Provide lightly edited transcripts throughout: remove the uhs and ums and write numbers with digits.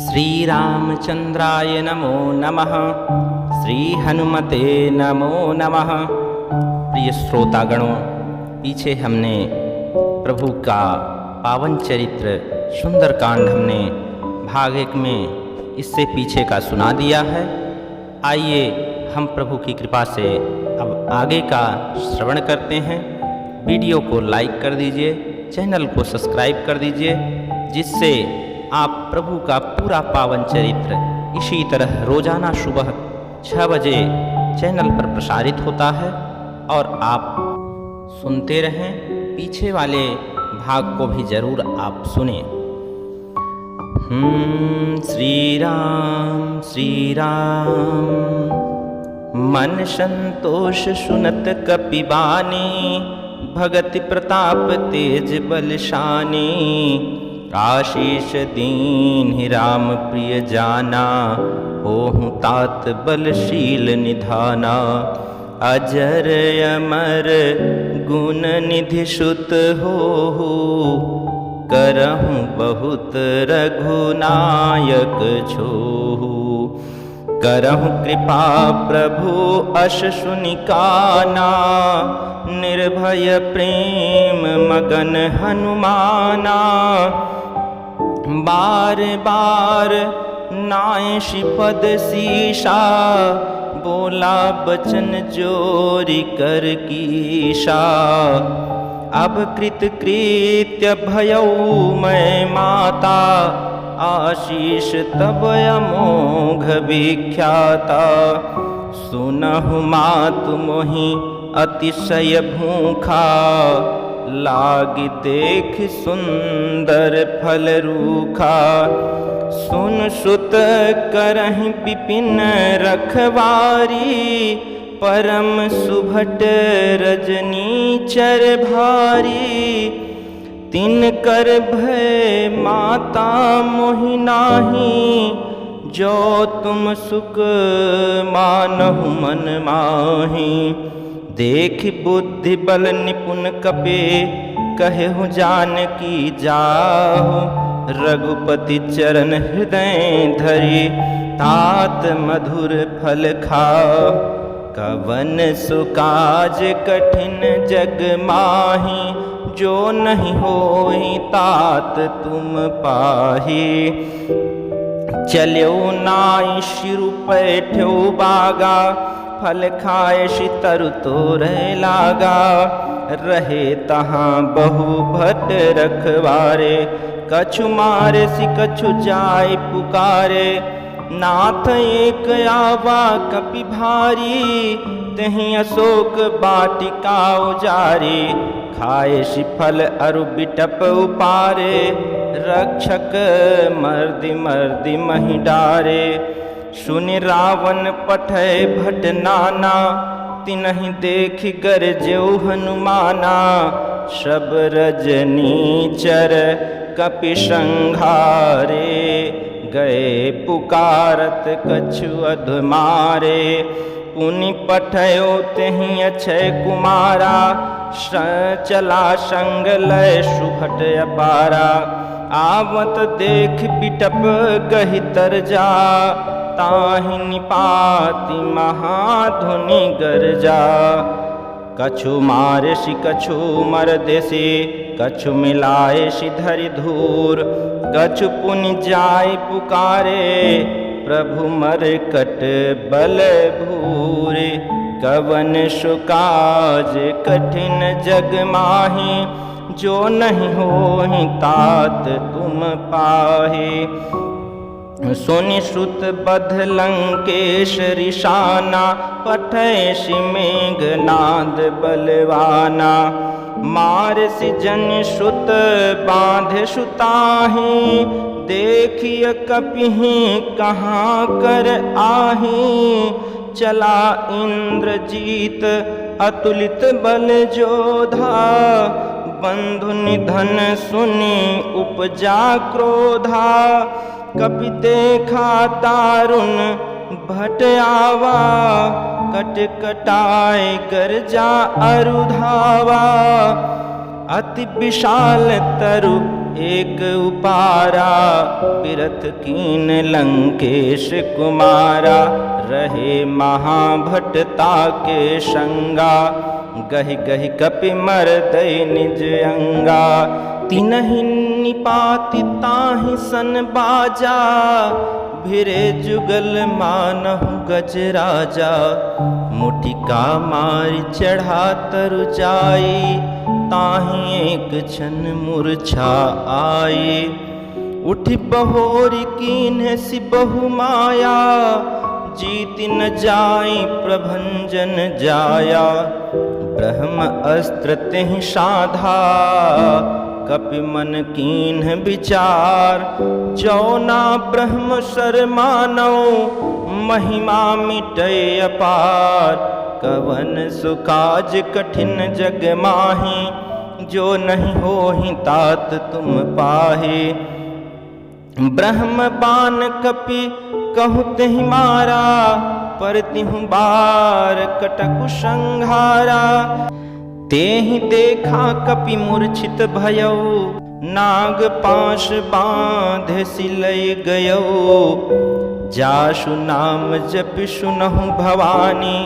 श्रीरामचंद्राय नमो नमः। श्री हनुमते नमो नमः। प्रिय श्रोतागणों, पीछे हमने प्रभु का पावन चरित्र सुंदरकांड हमने भाग 1 में इससे पीछे का सुना दिया है। आइए हम प्रभु की कृपा से अब आगे का श्रवण करते हैं। वीडियो को लाइक कर दीजिए, चैनल को सब्सक्राइब कर दीजिए, जिससे आप प्रभु का पूरा पावन चरित्र इसी तरह रोजाना सुबह 6 बजे चैनल पर प्रसारित होता है और आप सुनते रहें। पीछे वाले भाग को भी जरूर आप सुने। श्री राम श्री राम, मन संतोष सुनत कपिबानी, भगति प्रताप तेज बलशानी, आशीष दीन ही राम प्रिय जाना, होहु तात बलशील निधाना, अजर अमर गुण निधि सुत होहु, करहु बहुत रघुनायक छोहु, करहु कृपा प्रभु अस सुनिकाना, निर्भय प्रेम मगन हनुमाना, बार बार नायशि पद सीसा, बोला बचन जोरी कर कीशा, अब कृत कृत्य भयऊ मैं माता, आशीष तब अमोघ विख्याता, सुनहु मातु मोहि अतिशय भूखा, लागी देख सुंदर फल रूखा, सुन सुत करहि विपिन रखवारी, परम सुभट रजनी चर भारी, तिन कर भय माता मोहि नाही, जो तुम सुख मानहु मन माही, देख बुद्धि बल निपुण कपे, कहु जानकी जाहु, रघुपति चरण हृदय धरि, तात मधुर फल खाओ, कवन सुकाज कठिन जग माही, जो नहीं होई तात तुम पाही, चल्यो नाई शिरु पैठ्यो बागा, फल खाए शितरु तोरे लागा, रहे तहाँ बहु भट रखवारे, कछु मारे सि कछु जाय पुकारे, नाथ एक आवा कपि भारी, तहीं अशोक बाटिका उजारी, खाए शिफल अरु बिटप उपारे, रक्षक मर्दि मर्दि महि डारे, सुनि रावण पठय भट नाना, तिनहि देख गरजेउ हनुमाना, सब रजनीचर कपि संघारे, गए पुकारत कछु अधमारे, पुनि पठयो तेहि अक्षय कुमारा, चला संग लय सुभट अपारा, आवत देख बिटप गहि तर जा, ताहि निपाति महाधुनि गरजा, कछु मारेसि कछु मर देसी, कछु मिलाएसि धरि धूर, कछु पुनि जाय पुकारे, प्रभु मरकट बल भूरे, कवन सुकाज कठिन जग माही, जो नहीं होहि तात तुम पाही, सुनि श्रुत बध लंकेश रिशाना, पठयसि मेघनाद बलवाना, मारसि जन श्रुत बांध सुताहि, देखिय कपिहि कहाँ कर आही, चला इंद्रजीत अतुलित बल जोधा, बंधु निधन सुनि उपजा क्रोधा, कपि देखा दारुण भट आवा, कट कटाए गरजा अरुधावा, अति विशाल तरु एक उपारा, बिरथ कीन लंकेश कुमारा। रहे महाभटता के संगा, गहि गहि कपि मरदय निज अंगा। तिनहि निपाति ताहि सन बाजा, भिरे जुगल मानहु गज राजा। मुठिका मारि चढ़ा तरु जाई, ताहि एक क्षण मूर्छा आई। उठि बहोरि कीन्ह सि बहु माया, जीत न जाई प्रभंजन जाया। ब्रह्म अस्त्र तेहि साधा, कपि मन कीन्ह विचार। जो ना ब्रह्म सर मानौ, महिमा मिटय अपार। कवन सुकाज कठिन जग माहि, जो नहीं होहि तात तुम पाहि। ब्रह्म बाण कपि कहु तेहि मारा, पर तिहु बार कटकु संघारा। तेहि देखा कपि मूर्छित भयौ, नाग पाश बांधे सिलय गयौ। जासु नाम जपि सुनहु भवानी,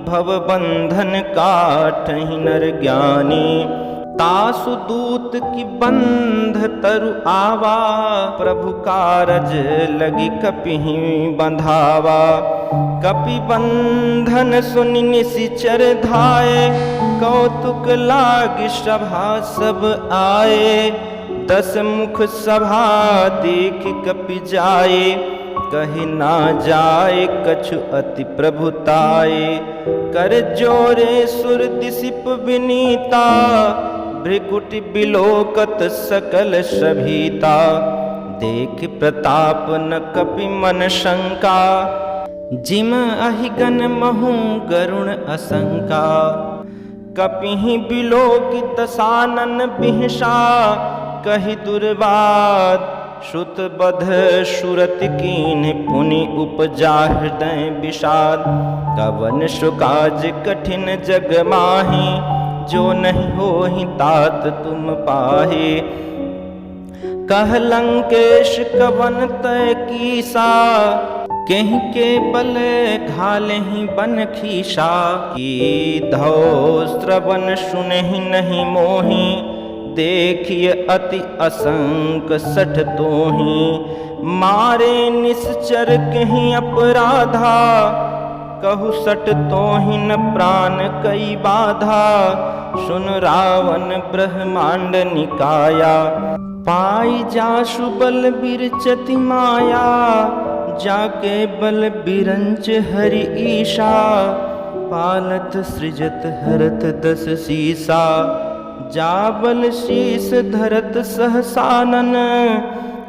भव बंधन काटहि नर ज्ञानी। तासु दूत की बंध तरु आवा, प्रभु कारज लगी कपिहि बंधावा। कपि बंधन सुनि निशिचर धाये, कौतुक लाग सभा सब आए। 10 मुख सभा देख कपि जाए, कहि ना जाए कछु अति प्रभुताए। कर जोरे सुर दिसिप विनीता, भृकुटि बिलोकत सकल सभीता। देख प्रताप न कपि मन शंका, जिम अहिगन महु गरुण असंका। कपिहि बिलोकित सानन बिहसा, कहि दुर्वाद श्रुत बध सुरत कीन्ह पुनि उपजा हृदय विषाद। कवन सुकाज कठिन जग माहि, जो नहीं होहि तात तुम पाहि। कह लंकेश कवन तय कीसा, केहि के बल घालहि बन खीसा। की धौ श्रवण सुनहि नहीं मोहि, देखिए अति असंक सठ तोहि। मारे निश्चर कहीं अपराधा, कहु सट तोहि न प्राण कई बाधा। सुन रावण ब्रह्मांड निकाया, पाई जासु बल बिरचति माया। जाके बल बिरंच हरि ईशा, पालत सृजत हरत 10 सीसा। जाबल शीस धरत सहसानन,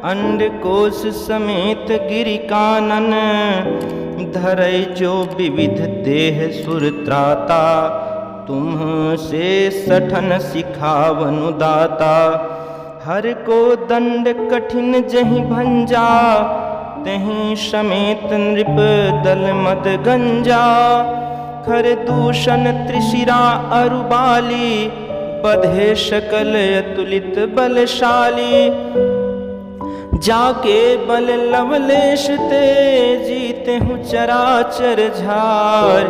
अंडकोश समेत गिरि कानन। धरय जो विविध देह सुर त्राता, तुम से सठन सिखावनु दाता। हर को दंड कठिन जहि भंजा, तहि समेत नृप दल मद गंजा। खर दूषण त्रिशिरा अरुबाली, बधे सकल अतुलित बलशाली। जाके बल लवलेश ते, जीते हूँ चराचर झार।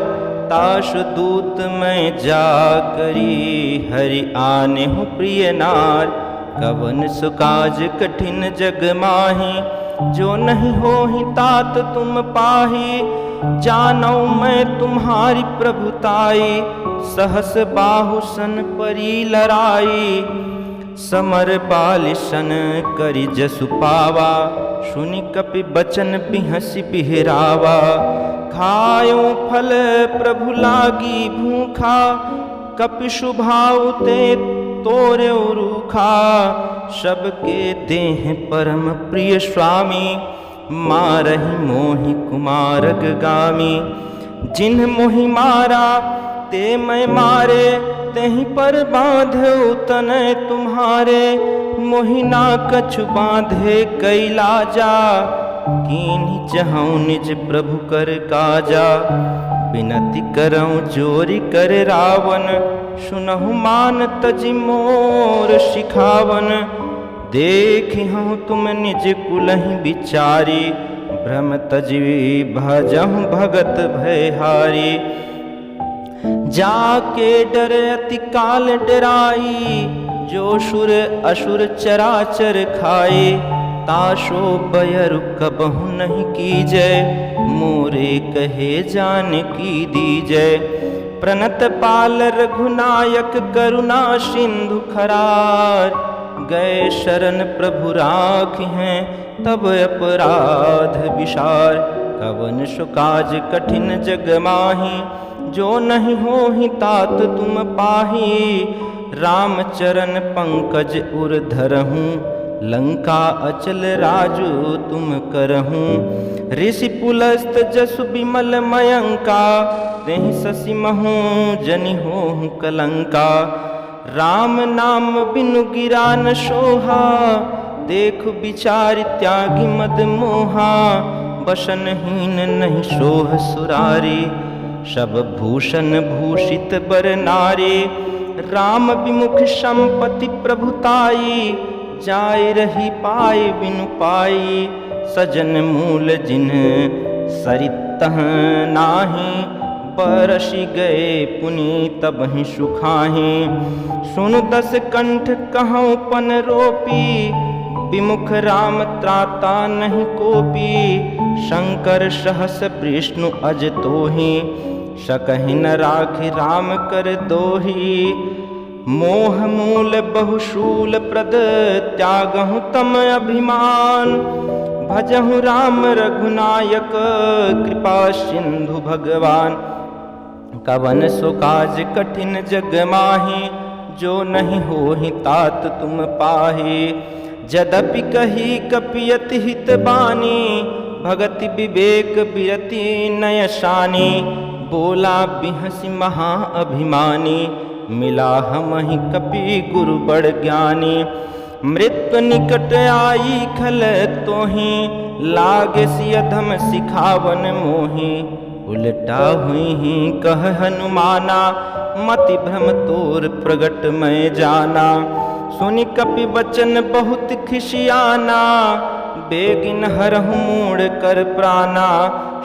ताशु दूत मैं जा करी, हरि आने हूँ प्रिय नार। कवन सुकाज कठिन जग माहि, जो नहीं होहि तात तुम पाहि। जानो मैं तुम्हारी प्रभुताई, सहस बाहु सन परी लड़ाई। समर बालिशन करि जसु पावा, सुनि कपि बचन बिहसि बिहरावा। खायो फल प्रभु लागी भूखा, कपि शुभाउ ते तोर्यो रूखा। सबके देह परम प्रिय स्वामी, मारहि मोहि कुमारग गामी। जिन्ह मोहि मारा ते मैं मारे, तेहि पर बांधे तनय तुम्हारे। मोहि ना कछु बांधे कैला जा, कीन्हि चहऊँ निज प्रभु कर काजा। बिनती करऊँ चोरी कर रावण, सुनहु मान तजि मोर शिखावन। देखि हूँ तुम निज कुलहि विचारी, भ्रम तजी भजहु भगत भयहारी। जाके डर अति काल डराई, जो सुर असुर चराचर खाए। ताशो बयरु कबहु नहीं कीजय, मोरे कहे जान की दीजय। प्रणत पाल रघुनायक करुणा सिंधु खरार, गए शरण प्रभु राखि हैं तब अपराध विसार। कवन सो काज कठिन जग माही, जो नहीं होहि तात तुम पाही। रामचरण पंकज उर धरहूँ, लंका अचल राजू तुम करहूँ। ऋषि पुलस्त जसु विमल मयंका, तेहि शशि महु जनि होहु कलंका। राम नाम बिनु गिरा न सोहा, देख विचार त्यागी मद मोहा। बसनहीन नहीं सोह सुरारी, सब भूषण भूषित बर नारी। राम विमुख संपत्ति प्रभुताई, जाय रही पाए बिनु पाई। सजन मूल जिन सरितह नाही, बरसि गए पुनि तबहि सुखाहि। सुन दस कंठ कहूँ पन रोपी, विमुख राम त्राता नहीं कोपी। शंकर सहस विष्णु अज तोहि, सकहि न राखि राम कर दोहि। मोह मूल बहुशूल प्रद, त्यागहु तम अभिमान। भजहु राम रघुनायक, कृपा सिंधु भगवान। कवन सो काज कठिन जग माही, जो नहीं होहि तात तुम पाही। यद्यपि कही कपियति हित बानी, भगति विवेक बिरति नय शानी। बोला बिहसि महा अभिमानी, मिला हमहि कपि गुरु बड़ ज्ञानी। मृत्यु निकट आई खल तोहि, लागे सि अधम सिखावन मोहि। उलटा हुई ही कह हनुमाना, मति भ्रम तोर प्रगट मैं जाना। सुनि कपि वचन बहुत खिसियाना, बेगिन हरहु मूढ़ कर प्राणा।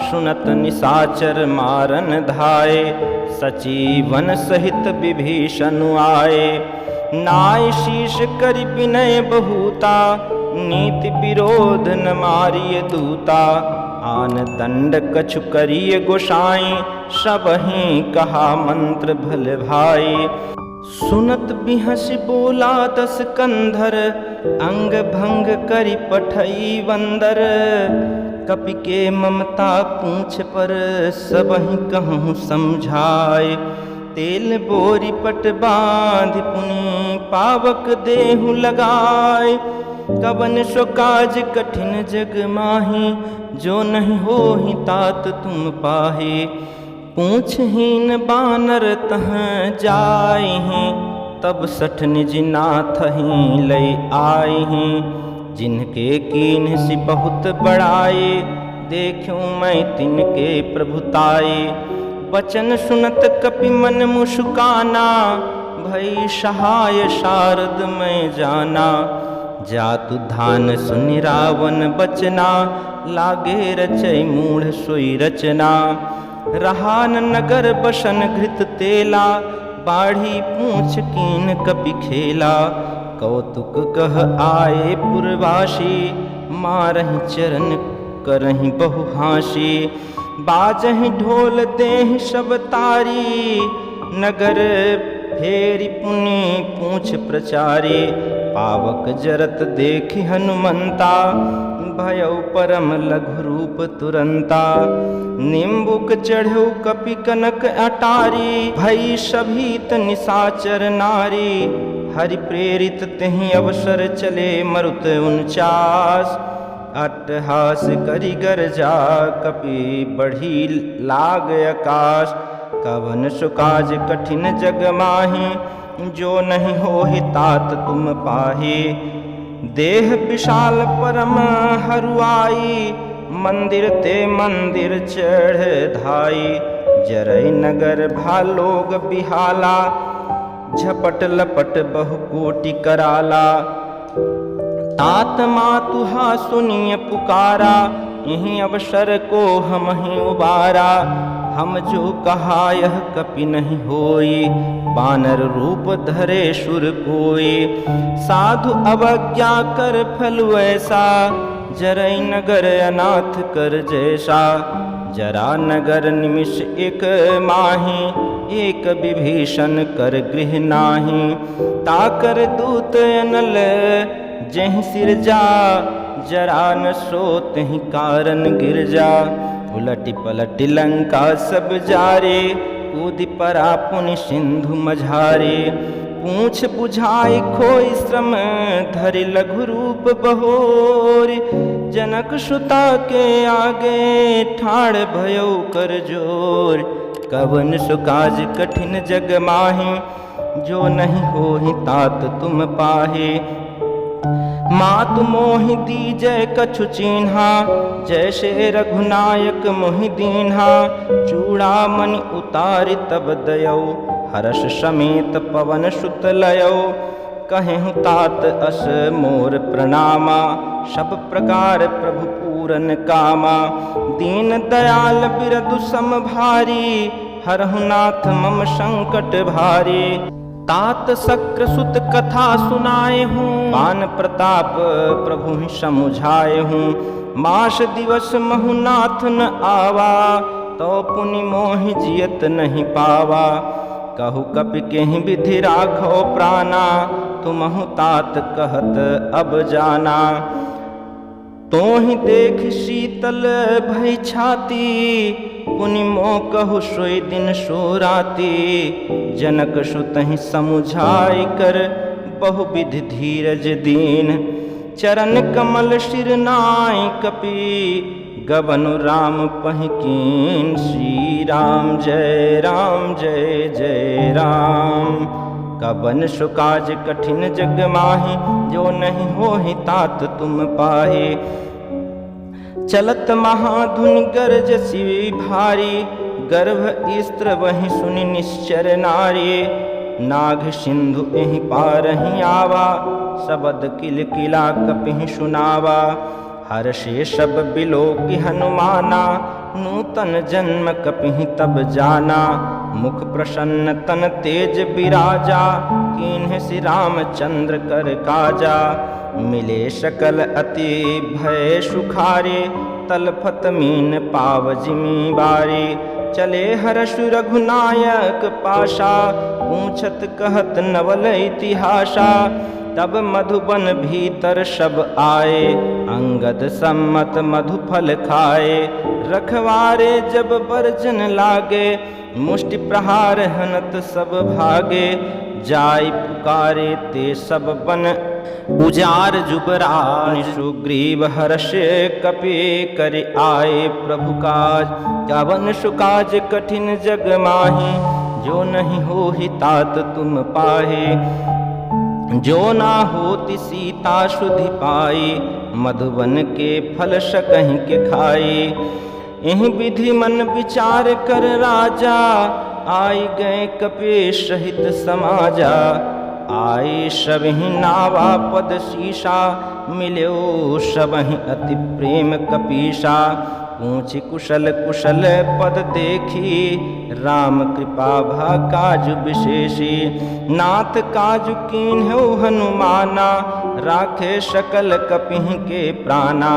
सुनत निशाचर मारन धाय, सचीवन सहित विभीषण आए। नाय शीश करि विनय बहुता, नीति विरोध न मारिय दूता। आन दंड कछु करिय गोसाई, सबहि कहा मंत्र भल भाई। सुनत बिहसि बोला दस कंधर, अंग भंग करि पठई बंदर। कपि के ममता पूछ पर, सबहि कहूँ समझाए। तेल बोरी पट बांध पुनि, पावक देहु लगाए। कवन सो काज कठिन जग माही, जो नहीं होहि तात तुम पाहे। पूछहीन बानर तह जाए, तब सठ निज नाथहि लय आए। जिनके कीन्ह सि बहुत बड़ाए, देखूं मैं तिनके प्रभुताए। वचन सुनत कपि मन मुस्काना, भई सहाय शारद मैं जाना। जातु धान सुनि रावण बचना, लागे रचै मूढ़ सोई रचना। रहान नगर बसन घृत तेला, बाढ़ी पूछ कीन कपि खेला। कौतुक कह आए पुरवासी, मारहि चरण करहि बहु हासी। बाजहि ढोल देहि सब तारी, नगर फेरि पुनि पूछ प्रचारी। पावक जरत देखि हनुमंता, भयउ परम लघु रूप तुरंता। निम्बुक चढ़ऊ कपि कनक अटारी, भई सभीत निशाचर नारी। हरि प्रेरित तेहि अवसर चले, मरुत 49। अट्टहास करि गरजा, कपि बढ़ी लाग आकाश। कवन सो काज कठिन जग माही, जो नहीं होहि तात तुम पाही। देह विशाल परम हरुआई, मंदिर ते मंदिर चढ़ धाई। जरई नगर भालोग बिहाला, झपट लपट बहु कोटि कराला। तात मातुहा सुनिय पुकारा, यहीं अवसर को हम ही उबारा। हम जो कहा यह कपि नहीं होई, बानर रूप धरे शुर कोई। साधु अवज्ञा कर फल ऐसा, जरई नगर अनाथ कर जैसा। जरा नगर निमिष एक माही, एक विभीषण कर गृह नाही। ताकर दूत अनल जहीं सिर जा, जरा न सोत ही कारण गिर जा। उलटी पलटी लंका सब जारे, कूदि परा पुनि सिंधु मझारे। पूछ बुझाई खोई श्रम, धरि लघु रूप बहोर। जनक सुता के आगे, ठाड़ भयो कर जोर। कवन सुकाज कठिन जग माहि, जो नहीं होहि तात तुम पाहे। मातु मोहि दीजय कछु चिन्हा, जैसे रघुनायक मोहि दीन्हा। चूड़ामणि उतारि तब दयौ, हर्ष समेत पवन सुत लयौ। कहेहु तात अस मोर प्रणामा, सब प्रकार प्रभु पूरन कामा। दीन दयाल बिरदु सम भारी, हरहु नाथ मम संकट भारी। तात शक्र सुत कथा सुनाए हूँ, पान प्रताप प्रभु ही समुझाए हूँ। मास दिवस महु नाथ न आवा, तो पुनि मोहि जियत नहीं पावा। कहु कपि केहि विधि राखो प्राणा, तुमहु तात कहत अब जाना। तोहि देख शीतल भई छाती, पुनि मोह कहु सोई दिन सो राती। जनक सुतहि समुझाई कर, बहुविधि धीरज दीन। चरण कमल सिर नाई कपि, गबनु राम पहि कीन। श्री राम जय जय राम। कवन सुकाज कठिन जग माहि, जो नहीं होहि तात तुम पाहे। चलत महाधुनि गरजसी भारी, गर्भ स्त्र वहीं सुनि निश्चर नारी। नाग सिंधु एहि पारहि आवा, शबद किल किला कपिहि सुनावा। हर्षे सब बिलोकि हनुमाना, नूतन जन्म कपिहि तब जाना। मुख प्रसन्न तन तेज बिराजा, कीन्ह श्री रामचंद्र कर काजा। मिले सकल अति भय सुखारे, तलफत मीन पाव जिमी बारे। चले हर्षु रघुनायक पाशा, पूछत कहत नवल इतिहासा। तब मधुबन भीतर सब आए, अंगद सम्मत मधु फल खाए। रखवारे जब बरजन लागे, मुष्टि प्रहार हनत सब भागे। जाय पुकारे ते सब बन, उजार जुबरान। सुग्रीव हर्ष कपि कर आए प्रभु काज। कवन सुकाज कठिन जग माहि, जो नहीं होहि तात तुम पाहे। जो ना होति सीता सुधि पाई, मधुबन के फल सकहि के खाई। एहि विधि मन विचार कर राजा, आई गए कपि सहित समाजा। आए सबहि नावा पद शीशा, मिल्यो सबहि अति प्रेम कपीसा। पूछि कुशल कुशल पद देखी, राम कृपा भा काजु विशेषी। नाथ काजु कीन्हु हनुमाना, राखे सकल कपिहि के प्राणा।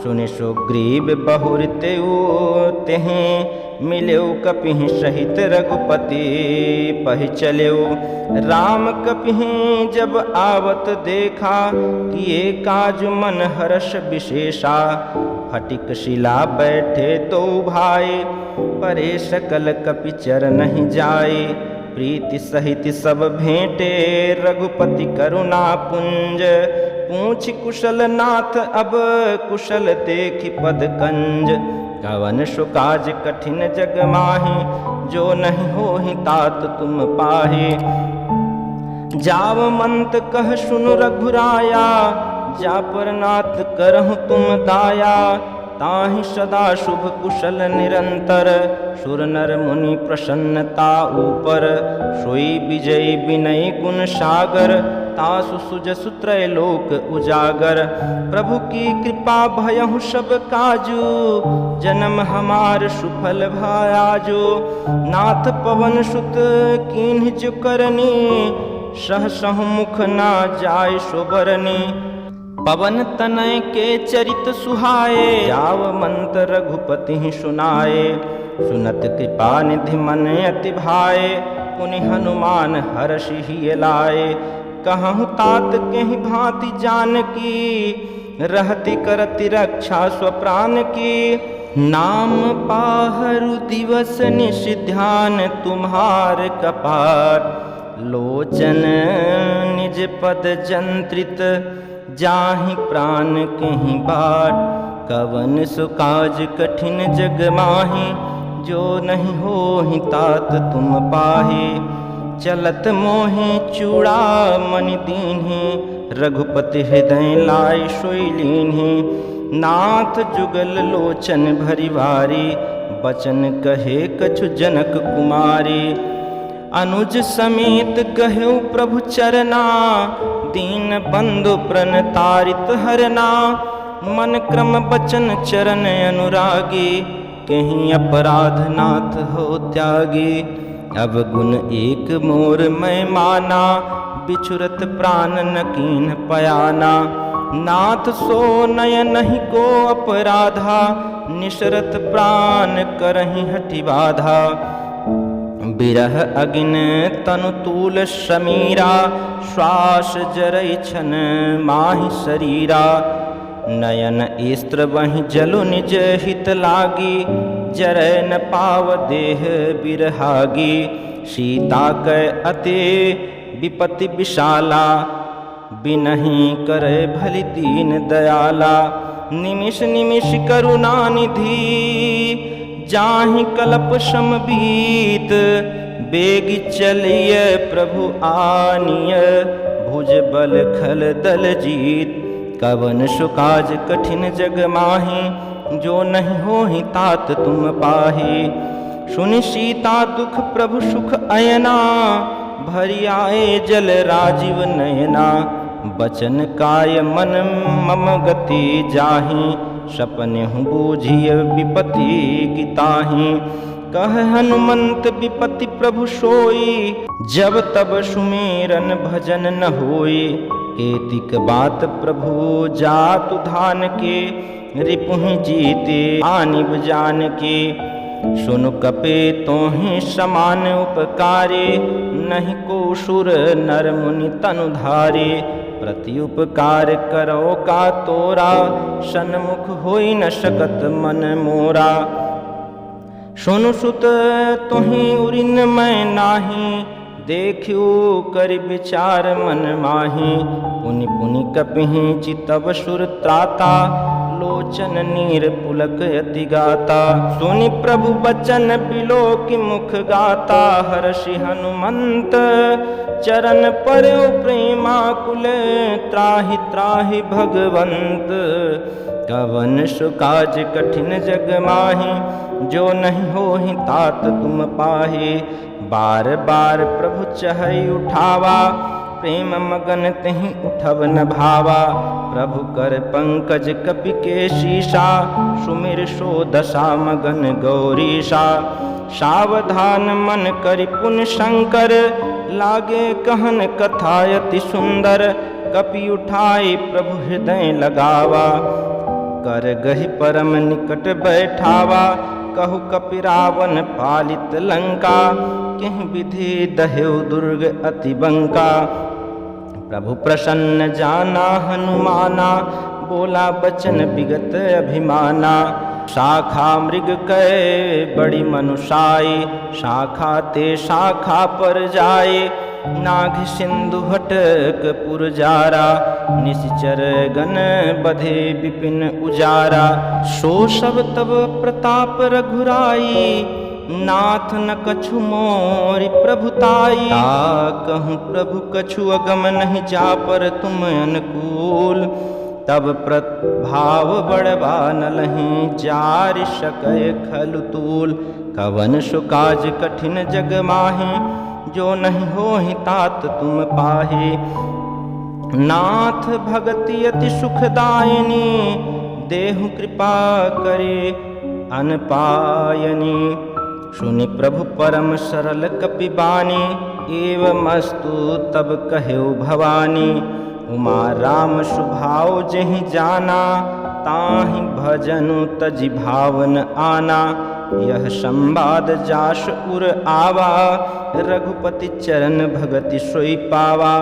सुनि सुग्रीव बहुर तेहि, मिल्यो कपिहि सहित रघुपति। पहि चल्यो राम कपिहि जब आवत देखा, किए काजु मन हर्ष विशेषा। फटिक शिला बैठे दो भाई, परे सकल कपि चर नहीं जाए। प्रीति सहित सब भेंटे, रघुपति करुणा पुंज। पूछ कुशल नाथ अब कुशल देखि पद कंज। कवन सुकाज कठिन जग माहि, जो नहीं होहि तात तुम पाहे। जावमंत कह सुनु रघुराया, जा पर नाथ करहु तुम दाया। ताहि सदा शुभ कुशल निरंतर, सुर नर मुनि प्रसन्नता ऊपर। सोई विजय विनय गुण सागर, तासु सुजसु त्रैलोक उजागर। प्रभु की कृपा भयहु सब काजू, जन्म हमार सुफल भायाजो। नाथ पवन सुत कीन्ह जो करनी, सहसहु मुख ना जाय सोबरनी। पवन तनय के चरित सुहाए, जाव मंत्र रघुपति सुनाए। सुनत कृपा निधि मन अति भाए, पुनि हनुमान हर्षि हिय लाए। कहूँ तात कहीं भांति जानकी, रहति करति रक्षा स्वप्राण की। नाम पाहरु दिवस निश ध्यान, तुम्हार कपाट लोचन निज पद जंत्रित। जाहि प्राण कहीं बाट, कवन सुकाज कठिन जग माहि। जो नहीं होहि तात तुम पाहि, चलत मोहि चूड़ा मनि दीन्हि। रघुपति हृदय लाय सोई लीन्हि। नाथ जुगल लोचन भरि वारी, बचन कहे कछु जनक कुमारी। अनुज समेत कहु प्रभु चरना, दीन बंधु प्रणतारित हरना। मन क्रम बचन चरण अनुरागी, कहीं अपराध नाथ हो त्यागी। अब गुण एक मोर मैं माना, बिछुरत प्राण न कीन्ह पयाना। नाथ सो नय नहीं को अपराधा, निशरत प्राण करहि हठि बाधा। बिरह अगिन तनु तूल समीरा, श्वास जरै छन माहि शरीरा। नयन स्त्र वहि जलु निज हित लागी, जरै न पाव देह बिरहागी। सीता कै अति विपति विशाला, बिनहि करे भलि दीन दयाला। निमिष निमिष करुणा निधि, जाहि कल्प सम बीत। बेग चलिय प्रभु आनिय, भुज बल खल दल जीत। कवन सुकाज कठिन जग माहि, जो नहीं होहि तात तुम पाहि। सुनि सीता दुख प्रभु सुख अयना, भरि आए जल राजीव नयना। बचन काय मन मम गति जाहि, सपनेहु बूझिय विपति की ताहि। कह हनुमंत विपति प्रभु सोई, जब तब सुमेरन भजन न होई। केतिक बात प्रभु जातु धान के, रिपुहि जीते आनिब जान के। सुनु कपे तोहि समान उपकारे, नहीं को सुर नर मुनि तनु धारे। प्रति उपकार करो का तोरा, सन्मुख होई न सकत मन मोरा। सुनु सुत तुहि उरिन मैं नाही, देखियो कर विचार मन माहि। पुनि पुनि कपिहि चितव सुर त्राता, लोचन नीर पुलक अति गाता। सुनि प्रभु बचन बिलोकि मुख गाता, हर्षि हनुमंत चरण पर्यो प्रेमाकुल। त्राहि त्राहि भगवंत, कवन सुकाज कठिन जग माहि। जो नहीं होहि तात तुम पाहि, बार बार प्रभु चहई उठावा। प्रेम मगन तहि उठब न भावा। प्रभु कर पंकज कपि के शीशा, सुमिर सो दशा मगन गौरीशा। सावधान मन करि पुन शंकर, लागे कहन कथा अति सुंदर। कपि उठाई प्रभु हृदय लगावा, कर गहि परम निकट बैठावा। कहु कपि रावण पालित लंका, केहि विधि दहेउ दुर्ग अति बंका। प्रभु प्रसन्न जाना हनुमाना, बोला बचन विगत अभिमाना। शाखा मृग कै बड़ी मनुषाई, शाखा ते शाखा पर जाए। नाग सिंधु हटक पुरजारा, निश्चर गण बधे विपिन उजारा। सो सब तब प्रताप रघुराई, नाथ न कछु मोरि प्रभुताई। कहूँ प्रभु कछु अगम नहीं, जा पर तुम अनुकूल। तब प्रभाव बढ़वा न लहीं, जारि सकय खलु तूल। कवन सुकाज कठिन जग माहि, जो नहीं होहि तात तुम पाहि। नाथ भगति अति सुखदायिनी, देहु कृपा करे अनपायनी। सुनि प्रभु परम सरल कपिबानी, एवमस्तु तब कह्यो भवानी। उमा राम सुभाव जहि जाना, ताहि भजनु तजि भावन आना। यह संवाद जास उर आवा, रघुपति चरण भगति सोई पावा।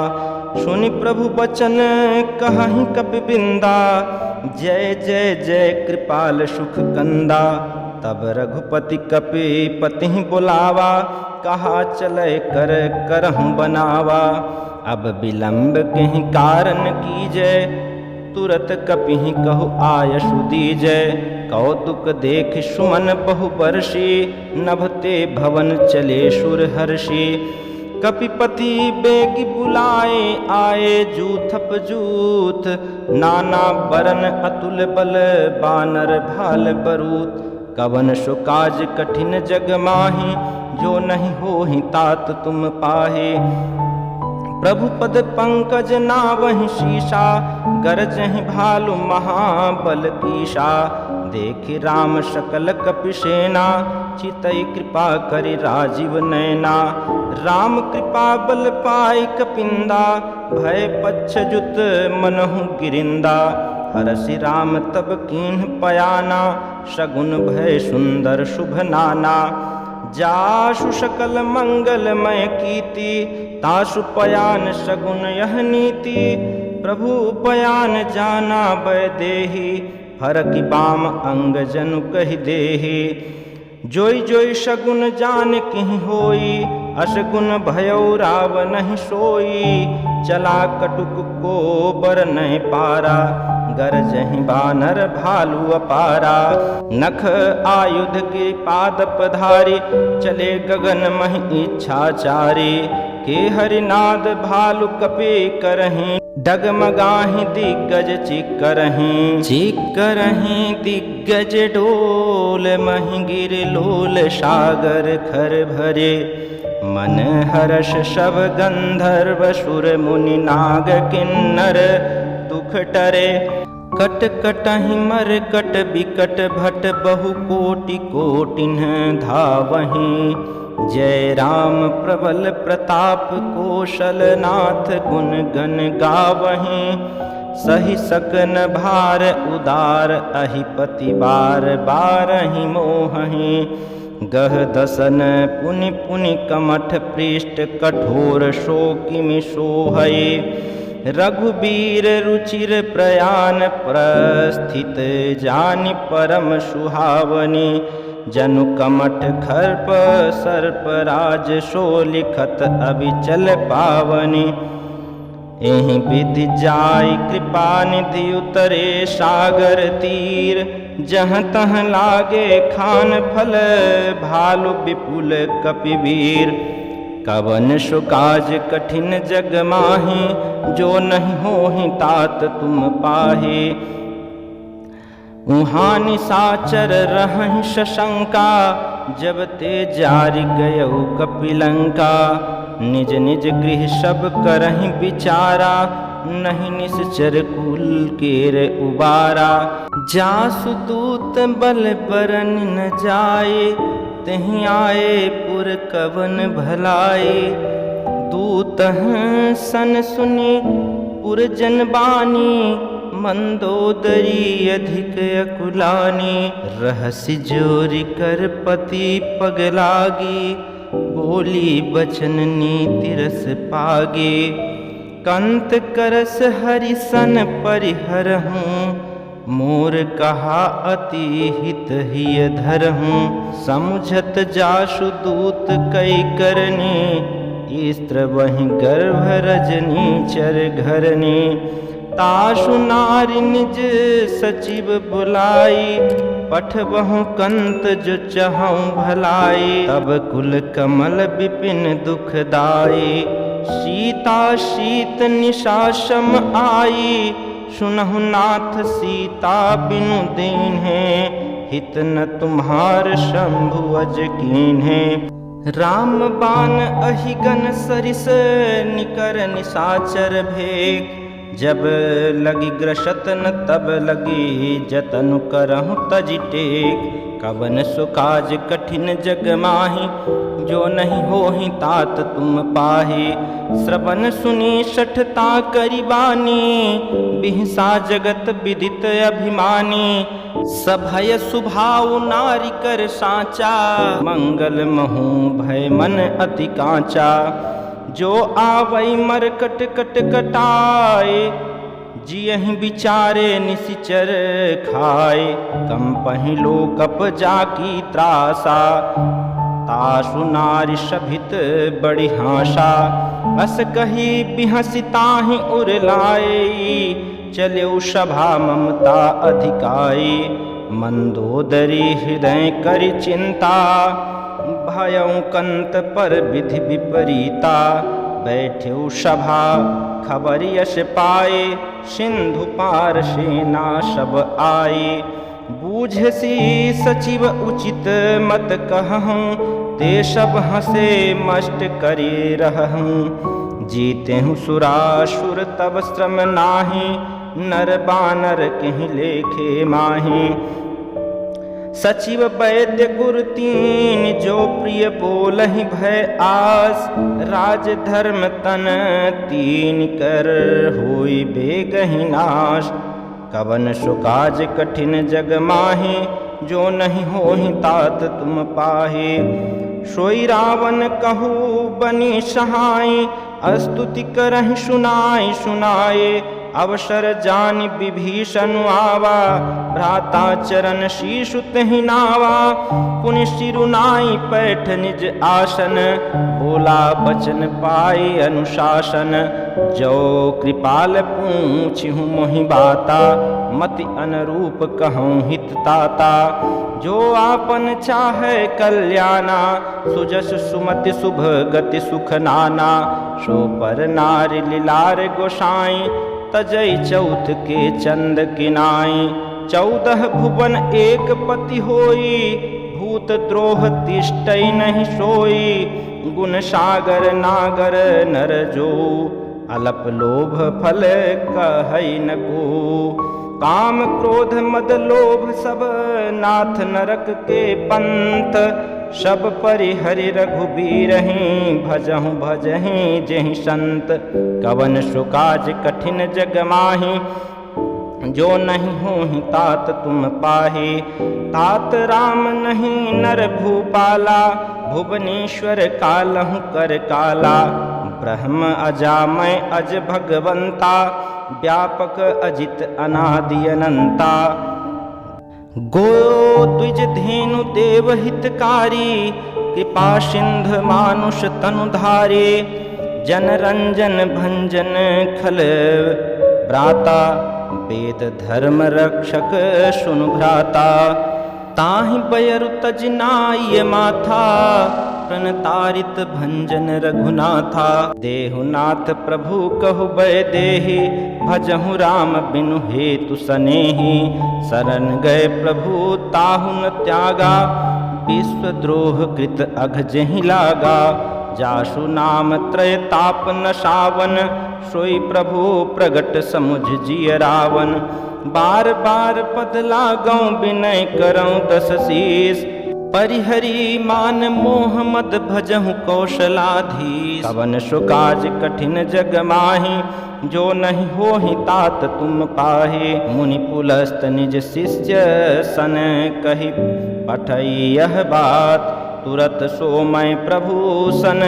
सुनि प्रभु बचन कहहि कपिबिंदा, जय जय जय कृपाल सुख कंदा। तब रघुपति कपिपति बुलावा, कहा चलै कर करहु बनावा। अब विलंब कहि कारण कीजय, तुरत कपिहि कहु आयसु दीजय। कौतुक देख सुमन बहु बरसी, नभते भवन चले सुर हर्षि। कपिपति बेगी बुलाए आए, जूथप जूथ नाना बरन अतुल बल। बानर भाल बरूत, कवन सो काज कठिन जग माहि। जो नहीं होहि तात तुम पाहे। प्रभु पद पंकज नावहि शीशा, गरजहि भालु महाबल कीशा। देखि राम सकल कपिसेना, चितई कृपा करि राजीव नैना। राम कृपा बल पाई कपिंदा, भय पच्छजुत मनहु गिरिंदा। हरसि राम तब कीन्ह पयाना, शगुन भय सुंदर शुभ नाना। जासु सकल मंगलमय कीर्ति, तासु पयान शगुन यह नीति। प्रभु पयान जाना वैदेही, फरकि बाम अंग जनु कहि देहि। जोई जोई शगुन जान किहि होई, अशगुन भयो राव नहीं सोई। चला कटुक को बर नहीं पारा, गरजहि बानर भालू अपारा। नख आयुध के पाद पधारी, चले गगन महि इच्छाचारी। के हरिनाद भालु कपि करहीं, डगमगाहि दिग्गज चिक्करहीं। चिक्करहीं दिग्गज डोल, महि गिर लोल सागर खर भरे। मन हर्ष सब गंधर्व सुर मुनि नाग किन्नर दुख टरे। कट कटहि मर कट बिकट भट, बहु कोटि कोटिन धावहीं। जय राम प्रबल प्रताप, कौशल नाथ गुण गण गावहीं। सही सकन भार उदार, अहिपति बार बारहि मोहहीं। गह दसन पुनि पुनि कमठ पृष्ठ, कठोर शोकिमि सोहै। रघुबीर रुचिर प्रयाण, प्रस्थित जानि परम सुहावनी। जनु कमठ खर्प सर्प राज, सो लिखत अविचल पावनी। एहि विधि जाय कृपा निधि, उतरे सागर तीर। जहाँ तहाँ लागे खान फल, भालु विपुल कपिवीर। कवन सो काज कठिन जग माहि, जो नहीं होहि तात तुम पाहे। उहाँ निशाचर रहहि सशंका, जब ते जारि गयौ कपिलंका। निज निज गृह सब करहि विचारा, नहीं निश्चर कुल केर उबारा। जासु दूत बल बरन न जाए, तहि आए पुर कवन भलाए। दूत सन सुनि पुर जनबानी, मंदोदरी अधिक अकुलानी। रहसि जोरि कर पति पगलागी, बोली बचन नीति रस पागे। कंत करस हरि सन परिहरहूँ, मोर कहा अति हित हिय धरहूँ। समुझत जासु दूत कई करनी, स्त्र वहि गर्भ रजनी चर घरनी। तासु नारी निज सचिव बुलाई, पठबहु कंत जो चहऊँ भलाई। तब कुल कमल विपिन दुखदाई, सीता शीत निशा सम आई। सुनहु नाथ सीता बिनु दीन्हे, हित न तुम्हार शंभु अज कीन्हे। राम बाण अहिगन सरिस, निकर निशाचर भेक। जब लगी ग्रसत न तब लगी जतन करहु तज टेक। कवन सुकाज कठिन जग माही जो नहीं होहि तात तुम पाहि। श्रवण सुनी शठता करि बानी बिहसा जगत विदित अभिमानी। सभय सुभाव नारी कर साचा मंगल महु भय मन अति कांचा। जो आवै मरकट कट कटाए जियहि विचारे निशिचर खाए। कम पहिलो कप जाकी त्रासा तासु नारी शभित बड़ी हाशा। अस कही बिहसिताहि उर लाए चल्यौ सभा ममता अधिकाई। मंदोदरी हृदय करि चिंता भयउ कंत पर विधि विपरीता। बैठ्यौ सभा खबर यश पाए सिंधु पार सेना सब आए। बूझसी सचिव उचित मत कहूँ ते सब हंसे मस्ट करे रहूँ। जीते हूँ सुरासुर तब श्रम नाही नर बानर कहीं लेखे माही। सचिव वैद्य गुरु तीन जो प्रिय बोलहि भय आस। राज धर्म तन तीन कर होई बेगहि नाश। कवन सुकाज कठिन जग माहि जो नहीं होहि तात तुम पाहि। सोई रावण कहू बनी सहाय स्तुति करहि सुनाई सुनाए। अवसर जान विभीषण आवा भ्राता चरण शीशु तहि नावा। पुनि सिरुनाई पैठ निज आसन बोला बचन पाई अनुशासन। जो कृपाल पूछिहु मोहि बाता मति अनुरूप कहूँ हित ताता। जो आपन चाहे कल्याणा सुजस सुमति शुभ गति सुख नाना। सो पर नारी लीलार गोसाई तजई चौथ के चंद किनाई। 14 भुवन एक पति होई भूत द्रोह तिष्ठई नहीं सोई। गुण सागर नागर नर जो अलप लोभ फल कहई न को। काम क्रोध मद लोभ सब नाथ नरक के पंथ। सब परिहरि रघुबीरहि भजहु भजहि जेहि संत। कवन सुकाज कठिन जग माहि जो नहीं होहि तात तुम पाहि। तात राम नहीं नर भूपाला भुवनेश्वर कालहु कर काला। ब्रह्म अजामय अज भगवंता व्यापक अजित अनादि अनंता। गो द्विज धेनु देव हितकारी कृपा सिंध मानुष तनुधारे। जन रंजन भंजन खल भ्राता वेद धर्म रक्षक सुनु भ्राता। ताहि बयरु तजनाय माथा प्रणतारित भंजन रघुनाथा। देहुनाथ प्रभु कहु बय देहि भजहु राम बिनु हेतु सनेहि। शरण गए प्रभु ताहु न त्यागा विश्वद्रोह कृत अघ जहि लागा। जासु नाम त्रय ताप न सावन सोई प्रभु प्रगट समुझ जिय रावण। बार बार पद लागौ विनय करौ 10 शीस। परिहरि मान मोह मद भजहु कौशलाधीश। कवन सुकाज कठिन जग माहि जो नहीं होहि तात तुम पाहि। मुनि पुलस्त निज शिष्य सन कहि पठई यह बात। तुरत सो मैं प्रभु सन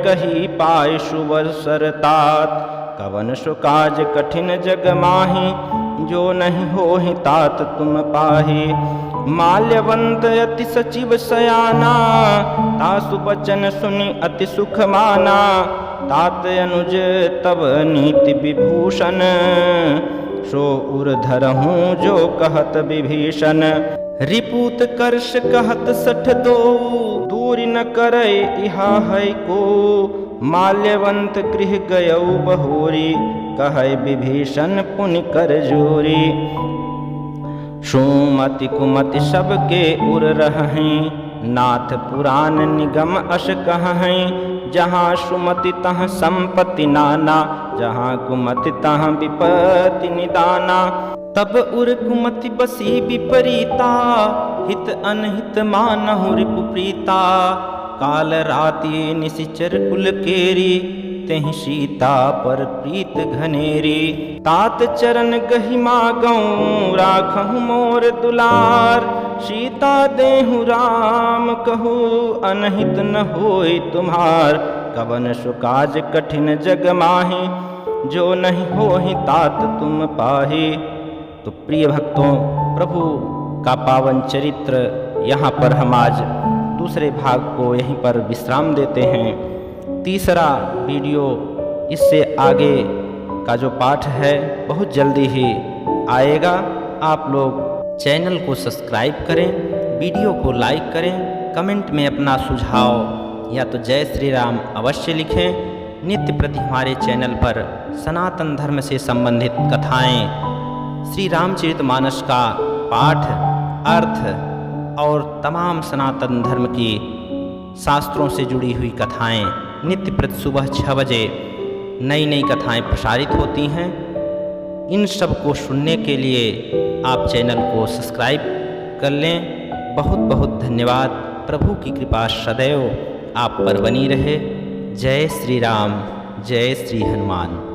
कही पाय सुवसर तात। कवन सुकाज कठिन जग माहि जो नहीं होहि तात तुम पाहि। माल्यवंत अति सचिव सयाना तासु बचन सुनि अति सुख माना। तात अनुज तब नीति विभूषण सो उर धरहूँ जो कहत विभीषण। रिपुत कर्ष कहत 62 दूर न करे इहा है को। माल्यवंत गृह गयौ बहोरी कहै विभीषण पुनि कर जोरी। सुमति कुमति सबके उर रहें नाथ पुराण निगम अश कहहें। जहाँ सुमति तहाँ संपत्ति नाना, जहाँ कुमति तहाँ विपत्ति निदाना। तब उर कुमति बसी विपरीता, हित अनहित मानहु रिपु प्रीता। काल राति निशिचर कुल केरी, तेहि सीता पर प्रीत घनेरी। तात चरण गहि मागऊँ, राखहु मोर दुलार। सीता देहु राम कहू, अनहित न होय तुम्हार। कवन सुकाज कठिन जग माहि, जो नहीं होहि तात तुम पाहि। तो प्रिय भक्तों, प्रभु का पावन चरित्र यहाँ पर हम आज दूसरे भाग को यहीं पर विश्राम देते हैं। तीसरा वीडियो, इससे आगे का जो पाठ है बहुत जल्दी ही आएगा। आप लोग चैनल को सब्सक्राइब करें, वीडियो को लाइक करें, कमेंट में अपना सुझाव या तो जय श्री राम अवश्य लिखें। नित्य प्रति हमारे चैनल पर सनातन धर्म से संबंधित कथाएं, श्री रामचरितमानस का पाठ, अर्थ और तमाम सनातन धर्म की शास्त्रों से जुड़ी हुई कथाएं नित्य प्रति सुबह 6 बजे नई नई कथाएं प्रसारित होती हैं। इन सब को सुनने के लिए आप चैनल को सब्सक्राइब कर लें। बहुत बहुत धन्यवाद। प्रभु की कृपा सदैव आप पर बनी रहे। जय श्री राम, जय श्री हनुमान।